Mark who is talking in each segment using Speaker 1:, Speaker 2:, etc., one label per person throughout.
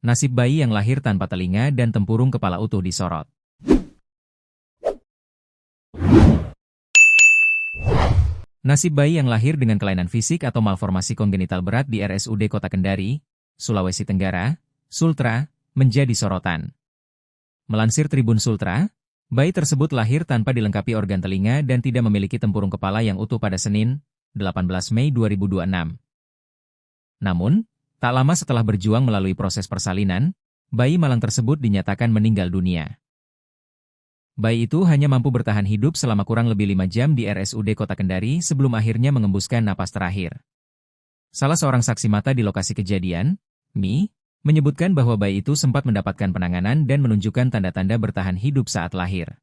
Speaker 1: Nasib bayi yang lahir tanpa telinga dan tempurung kepala utuh disorot. Nasib bayi yang lahir dengan kelainan fisik atau malformasi kongenital berat di RSUD Kota Kendari, Sulawesi Tenggara, Sultra, menjadi sorotan. Melansir Tribun Sultra, bayi tersebut lahir tanpa dilengkapi organ telinga dan tidak memiliki tempurung kepala yang utuh pada Senin, 18 Mei 2026. Namun, tak lama setelah berjuang melalui proses persalinan, bayi malang tersebut dinyatakan meninggal dunia. Bayi itu hanya mampu bertahan hidup selama kurang lebih 5 jam di RSUD Kota Kendari sebelum akhirnya mengembuskan napas terakhir. Salah seorang saksi mata di lokasi kejadian, Mi, menyebutkan bahwa bayi itu sempat mendapatkan penanganan dan menunjukkan tanda-tanda bertahan hidup saat lahir.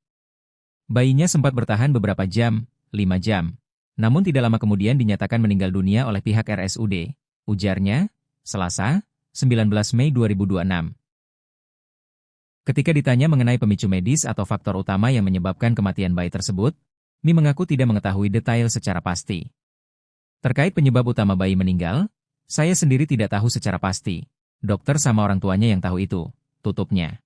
Speaker 1: Bayinya sempat bertahan beberapa jam, 5 jam, namun tidak lama kemudian dinyatakan meninggal dunia oleh pihak RSUD, ujarnya, Selasa, 19 Mei 2026. Ketika ditanya mengenai pemicu medis atau faktor utama yang menyebabkan kematian bayi tersebut, Mi mengaku tidak mengetahui detail secara pasti. Terkait penyebab utama bayi meninggal, saya sendiri tidak tahu secara pasti. Dokter sama orang tuanya yang tahu itu, tutupnya.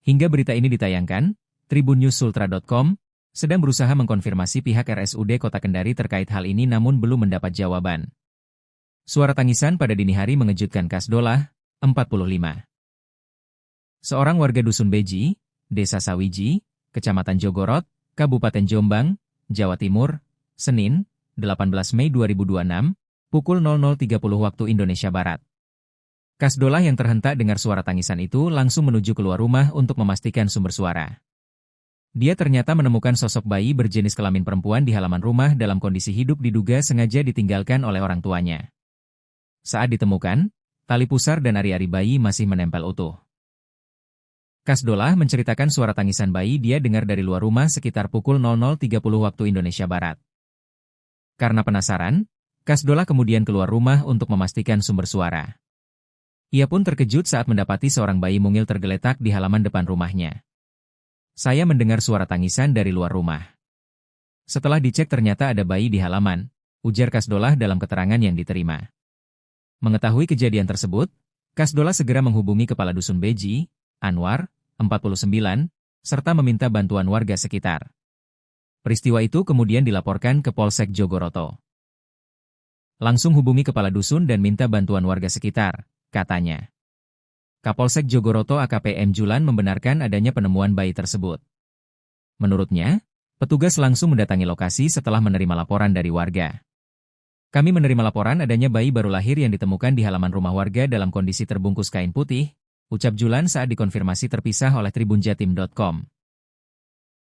Speaker 1: Hingga berita ini ditayangkan, tribunnews.sultra.com sedang berusaha mengkonfirmasi pihak RSUD Kota Kendari terkait hal ini namun belum mendapat jawaban. Suara tangisan pada dini hari mengejutkan Kasdolah, 45. Seorang warga Dusun Beji, Desa Sawiji, Kecamatan Jogorot, Kabupaten Jombang, Jawa Timur, Senin, 18 Mei 2026, pukul 00.30 waktu Indonesia Barat. Kasdolah yang terhentak dengar suara tangisan itu langsung menuju keluar rumah untuk memastikan sumber suara. Dia ternyata menemukan sosok bayi berjenis kelamin perempuan di halaman rumah dalam kondisi hidup diduga sengaja ditinggalkan oleh orang tuanya. Saat ditemukan, tali pusar dan ari-ari bayi masih menempel utuh. Kasdolah menceritakan suara tangisan bayi dia dengar dari luar rumah sekitar pukul 00.30 waktu Indonesia Barat. Karena penasaran, Kasdolah kemudian keluar rumah untuk memastikan sumber suara. Ia pun terkejut saat mendapati seorang bayi mungil tergeletak di halaman depan rumahnya. Saya mendengar suara tangisan dari luar rumah. Setelah dicek ternyata ada bayi di halaman, ujar Kasdolah dalam keterangan yang diterima. Mengetahui kejadian tersebut, Kasdolah segera menghubungi Kepala Dusun Beji, Anwar, 49, serta meminta bantuan warga sekitar. Peristiwa itu kemudian dilaporkan ke Polsek Jogoroto. Langsung hubungi kepala dusun dan minta bantuan warga sekitar, katanya. Kapolsek Jogoroto AKP M. Julan membenarkan adanya penemuan bayi tersebut. Menurutnya, petugas langsung mendatangi lokasi setelah menerima laporan dari warga. Kami menerima laporan adanya bayi baru lahir yang ditemukan di halaman rumah warga dalam kondisi terbungkus kain putih, ucap Julan saat dikonfirmasi terpisah oleh tribunjatim.com.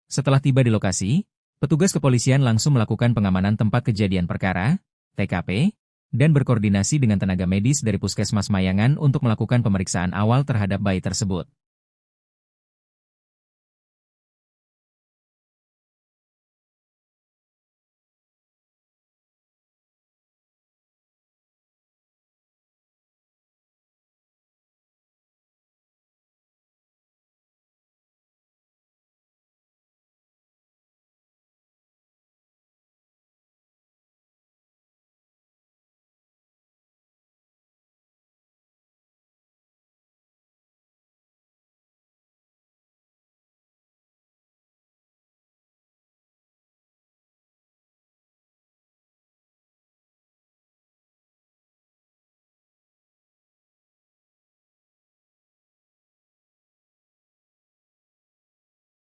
Speaker 1: Setelah tiba di lokasi, petugas kepolisian langsung melakukan pengamanan tempat kejadian perkara, TKP, dan berkoordinasi dengan tenaga medis dari Puskesmas Mayangan untuk melakukan pemeriksaan awal terhadap bayi tersebut.